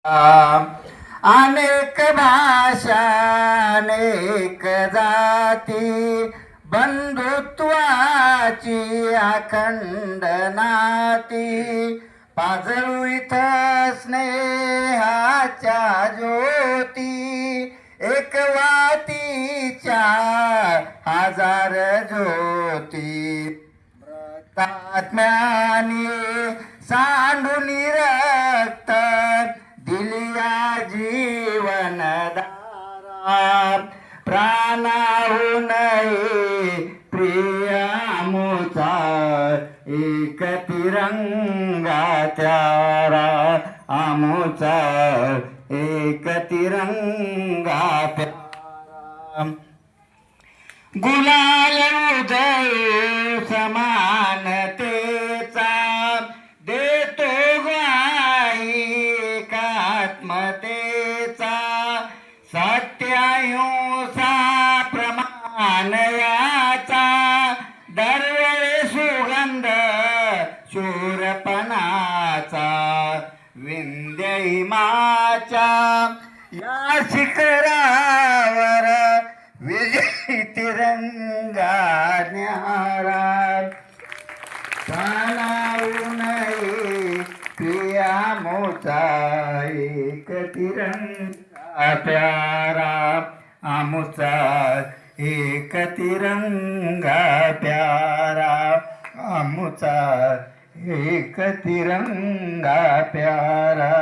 अनेक भाषा अनेक जाती बंधुत्वाची अखंड नाती पाजळू इथं स्नेहाच्या ज्योती एक वातीच्या हजार ज्योती तात्म्याने सांडून रक्त दिलिया जीवन दारा प्राणाहून प्रिय आमुचा एक तिरंगा त्यारा आमुचा एक तिरंगा प्यारा गुलाल उदय समानतेचा देतो ग्वाही एकात्मतेचा सत्याहिंसा प्रमाण याचा दरवेळी सुगंध शूरपणाचा विंध्य हिमाच्या या शिखरावर विजयी तिरंगा न्यारा पानावून प्रिया मोचा एक तिरंगा प्यारा आमुचा एक तिरंगा प्यारा आमुचा एक तिरंगा प्यारा।